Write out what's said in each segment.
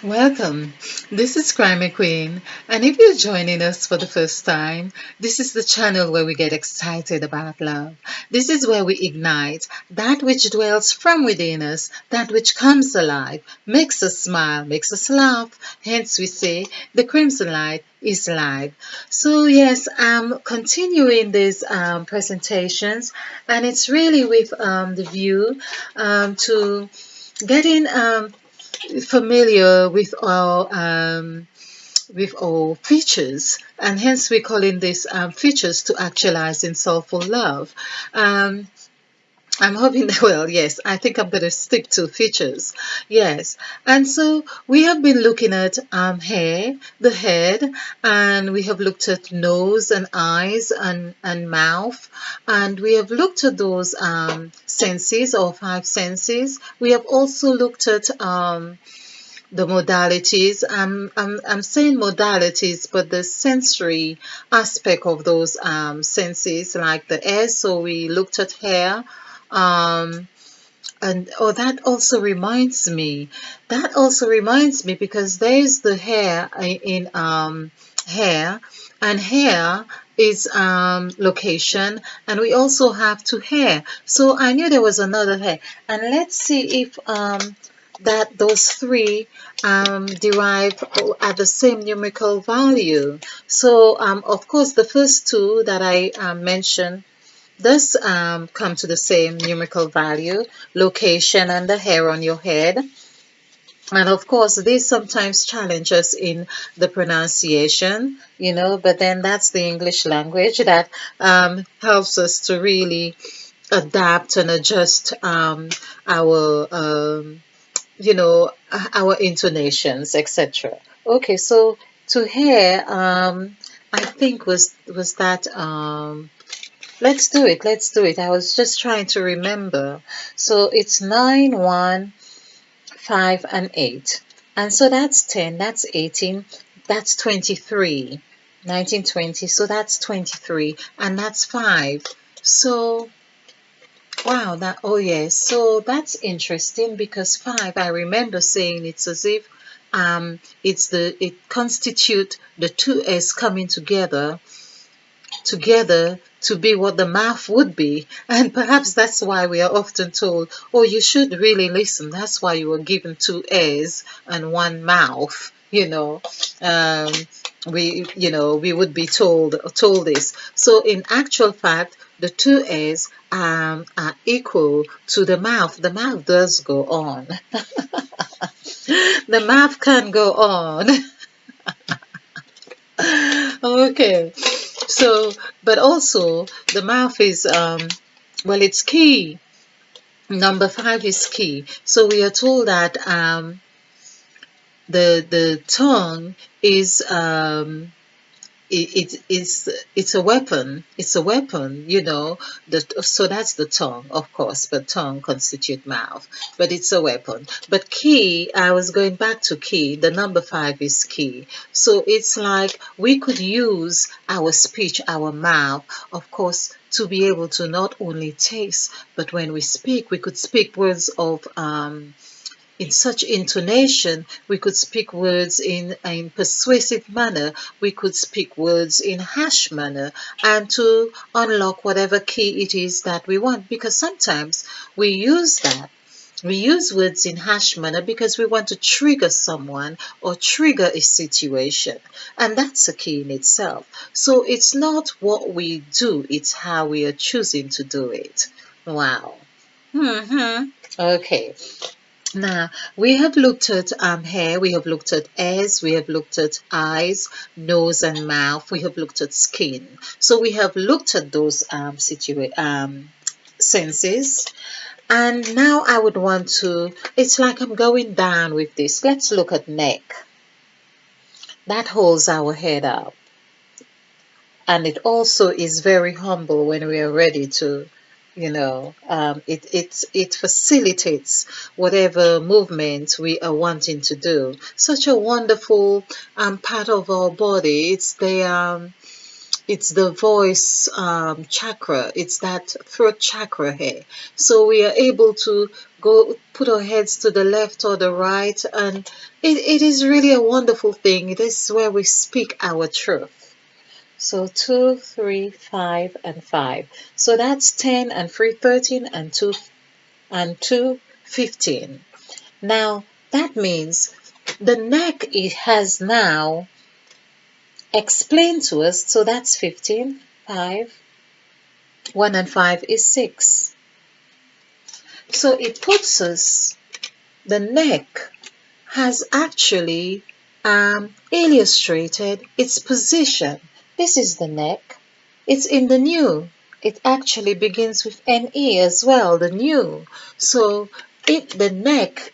Welcome. This is Crime Queen, and if you're joining us for the first time, this is the channel where we get excited about love. This is where we ignite that which dwells from within us, that which comes alive, makes us smile, makes us laugh. Hence, we say the crimson light is live. So, yes, I'm continuing these presentations, and it's really with the view to getting familiar with our features, and hence we're calling this features to actualize in soulful love. Um, I'm hoping that, well, yes, I think I'm going to stick to features. Yes. And so we have been looking at hair, the head, and we have looked at nose and eyes and mouth. And we have looked at those senses or five senses. We have also looked at the modalities. I'm saying modalities, but the sensory aspect of those senses, like the air. So we looked at hair. Um, and oh, that also reminds me. That also reminds me because there's the hair in hair, and hair is location, and we also have to hair. So I knew there was another hair, and let's see if that those three derive at the same numerical value. So of course the first two that I mentioned does come to the same numerical value, location and the hair on your head. And of course, this sometimes challenges in the pronunciation, but then that's the English language that helps us to really adapt and adjust our intonations, etc. Okay, so to hear, I think was that let's do it. Let's do it. I was just trying to remember. So it's 9, 1, 5, and 8. And so that's 10, that's 18, that's 23. 19, 20, so that's 23, and that's 5. So, wow, oh yes, so that's interesting because 5, I remember saying it's as if it constitute the two S coming together to be what the mouth would be. And perhaps that's why we are often told, oh, you should really listen. That's why you were given two ears and one mouth. Um, we would be told this. So in actual fact, the two ears are equal to the mouth. The mouth does go on. The mouth can go on. Okay. So, but also the mouth is well, it's key. Number 5 is key. So we are told that the tongue is it's a weapon. It's a weapon, so that's the tongue, of course, but tongue constitute mouth, but it's a weapon. But key, I was going back to key. The number 5 is key. So it's like we could use our speech, our mouth, of course, to be able to not only taste, but when we speak, we could speak words of in such intonation. We could speak words in persuasive manner. We could speak words in harsh manner, and to unlock whatever key it is that we want. Because sometimes we use that. We use words in harsh manner because we want to trigger someone or trigger a situation. And that's a key in itself. So it's not what we do, it's how we are choosing to do it. Wow. Okay. Now, we have looked at hair, we have looked at ears, we have looked at eyes, nose, and mouth, we have looked at skin. So we have looked at those senses. And now I would want to, it's like I'm going down with this. Let's look at neck. That holds our head up. And it also is very humble when we are ready to it facilitates whatever movement we are wanting to do. Such a wonderful part of our body. It's the voice chakra. It's that throat chakra here. So we are able to go put our heads to the left or the right, and it is really a wonderful thing. This is where we speak our truth. So 2, 3, 5, and 5. So that's 10 and 3, 13, and 2, 15. Now that means the neck it has now explained to us. So that's 15, 5, 1 and 5 is 6. So it puts us, the neck has actually illustrated its position. This is the neck. It's in the new. It actually begins with NE as well, the new. So the neck,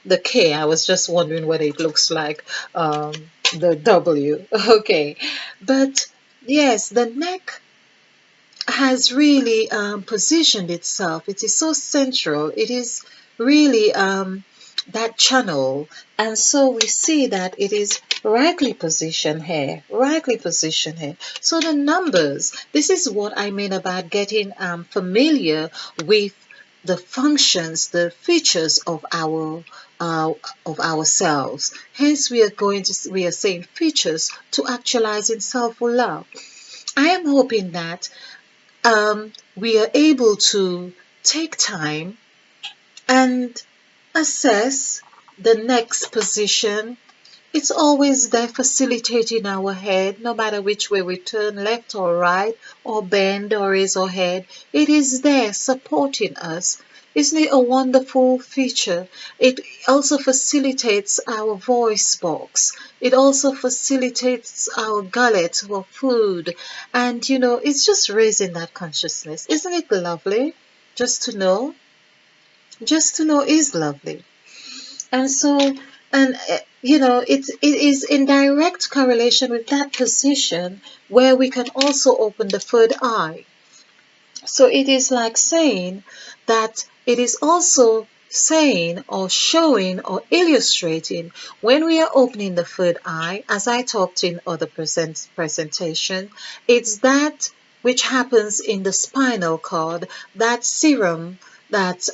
the K, I was just wondering what it looks like, the W. Okay. But yes, the neck has really positioned itself. It is so central. It is really that channel. And so we see that it is rightly positioned here, rightly positioned here. So the numbers, this is what I mean about getting familiar with the functions, the features of ourselves. Hence, we are saying features to actualizing self-love. I am hoping that we are able to take time and assess the next position. It's always there facilitating our head, no matter which way we turn, left or right, or bend or raise our head. It is there supporting us. Isn't it a wonderful feature? It also facilitates our voice box. It also facilitates our gullet for food. And it's just raising that consciousness. Isn't it lovely? Just to know? Just to know is lovely. And so, it is in direct correlation with that position where we can also open the third eye. So it is like saying that it is also saying or showing or illustrating when we are opening the third eye, as I talked in other presentation, it's that which happens in the spinal cord, that serum that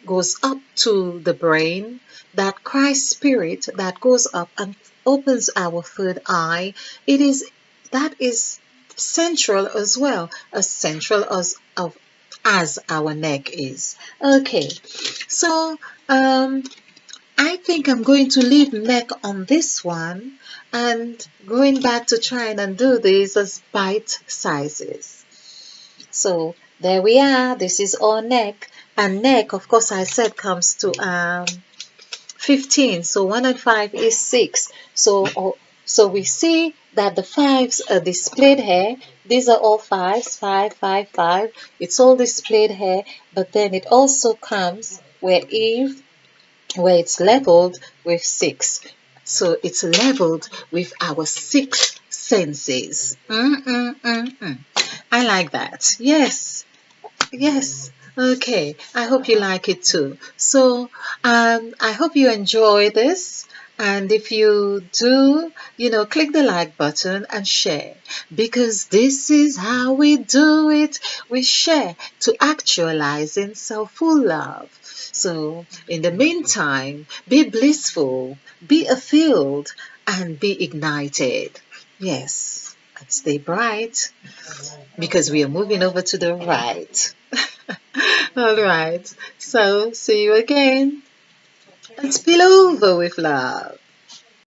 goes up to the brain, that Christ spirit that goes up and opens our third eye. That is central as well, as central as our neck is. Okay, so I think I'm going to leave neck on this one and going back to trying and do these as bite sizes. So there we are. This is our neck, and neck, of course, I said comes to 15. So 1 and 5 is 6. So we see that the 5s are displayed here. These are all 5s, 5, 5, 5. It's all displayed here, but then it also comes where it's leveled with 6. So it's leveled with our 6 senses. I like that. Yes. Yes. Okay. I hope you like it too. So I hope you enjoy this. And if you do, click the like button and share, because this is how we do it. We share to actualizing self-full love. So in the meantime, be blissful, be fulfilled, and be ignited. Yes, and stay bright, because we are moving over to the right. All right. So see you again. Let's spill over with love.